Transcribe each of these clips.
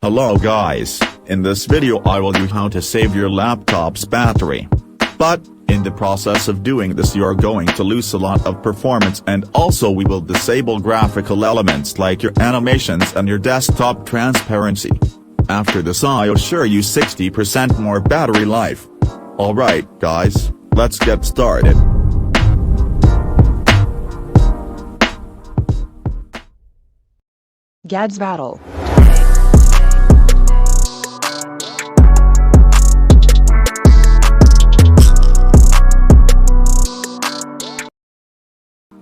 Hello guys, in this video I will show you how to save your laptop's battery. But, in the process of doing this you are going to lose a lot of performance, and also we will disable graphical elements like your animations and your desktop transparency. After this I'll assure you 60% more battery life. Alright guys, let's get started. Gad's Battle.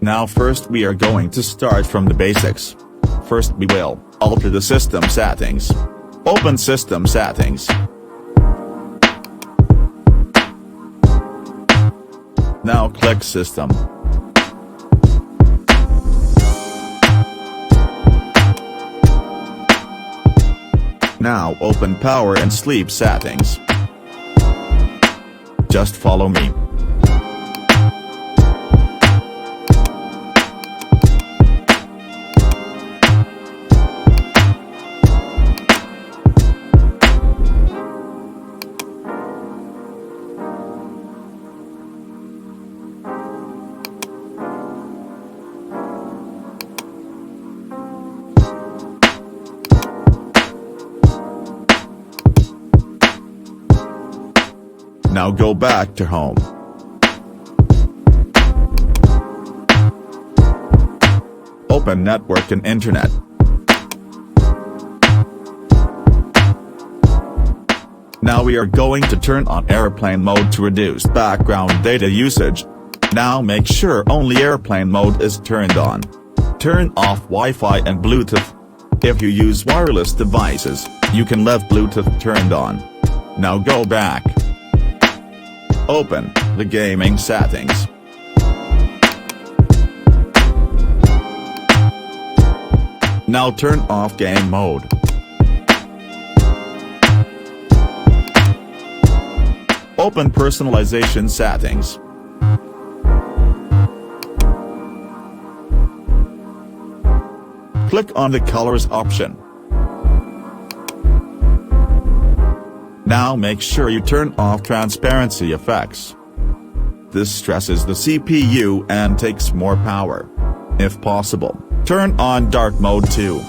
Now first we are going to start from the basics. First we will alter the system settings. Open System Settings. Now click System. Now open Power and Sleep Settings. Just follow me. Now go back to Home. Open Network and Internet. Now we are going to turn on airplane mode to reduce background data usage. Now make sure only airplane mode is turned on. Turn off Wi-Fi and Bluetooth. If you use wireless devices, you can leave Bluetooth turned on. Now go back. Open the gaming settings. Now turn off game mode. Open personalization settings. Click on the colors option. Now make sure you turn off transparency effects. This stresses the CPU and takes more power. If possible, turn on dark mode too.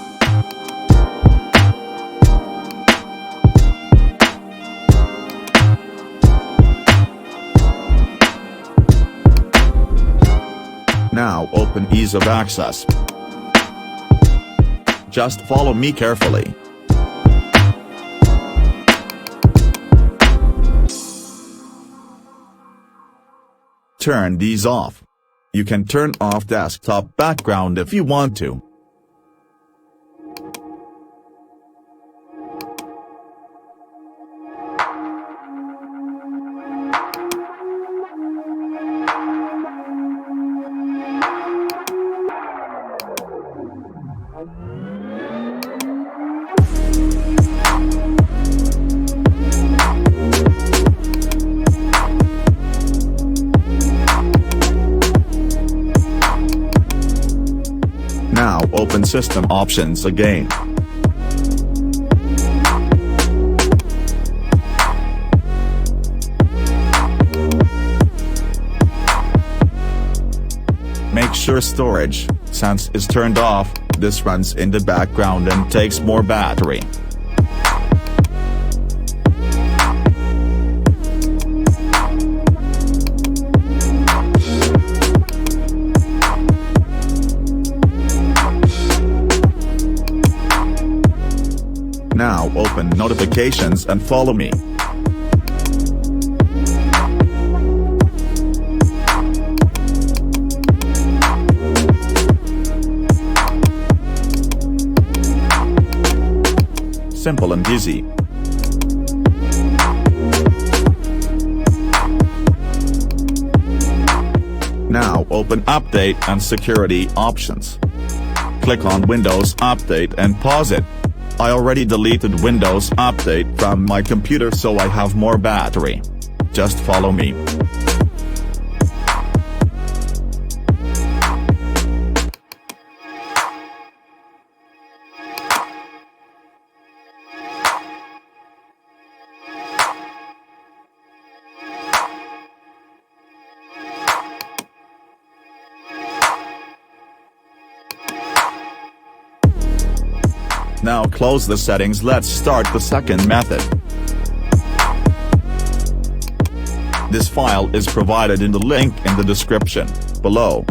Now open Ease of Access. Just follow me carefully. Turn these off. You can turn off desktop background if you want to. Now open System Options again. Make sure Storage Sense is turned off. This runs in the background and takes more battery. Now open Notifications and follow me. Simple and easy. Now open Update and Security Options. Click on Windows Update and pause it. I already deleted Windows Update from my computer so I have more battery. Just follow me. Now close the settings. Let's start the second method. This file is provided in the link in the description below.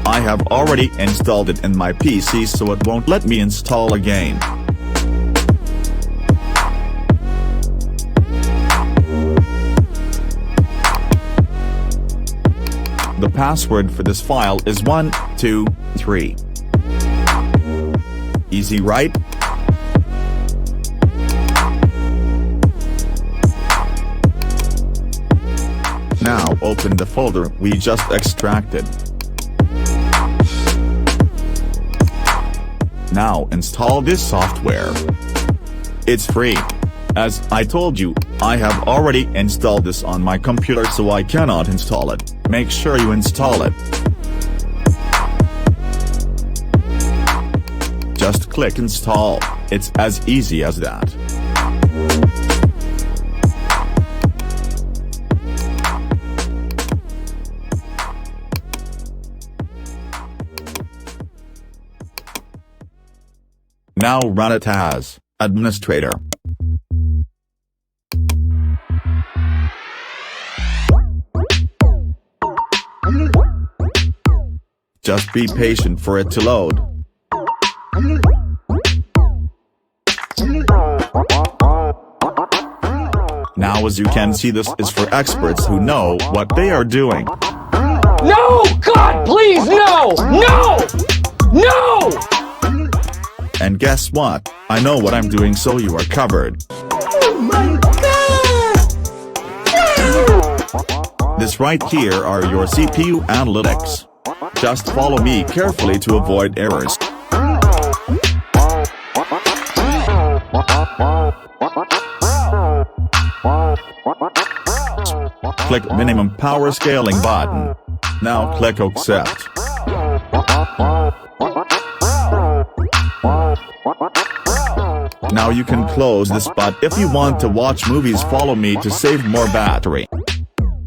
I have already installed it in my PC, so it won't let me install again. The password for this file is 123. Easy, right? Now open the folder we just extracted. Now install this software. It's free. As I told you, I have already installed this on my computer, so I cannot install it. Make sure you install it. Just click install. It's as easy as that. Now run it as administrator. Just be patient for it to load. Now as you can see, this is for experts who know what they are doing. No! God, please, no! No! No! And guess what? I know what I'm doing, so you are covered. Oh my God! This right here are your CPU analytics. Just follow me carefully to avoid errors. Click minimum power scaling button. Now click accept. Now you can close this, but if you want to watch movies, follow me to save more battery.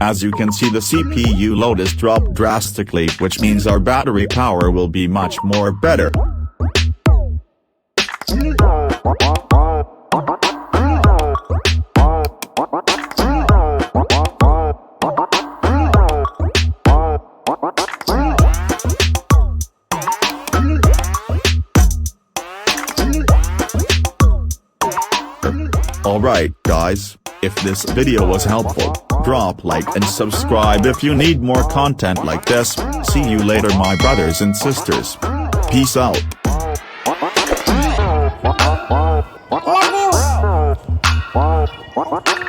As you can see, the CPU load is dropped drastically, which means our battery power will be much more better. Alright guys, if this video was helpful, drop like and subscribe if you need more content like this. See you later, my brothers and sisters. Peace out. Love you.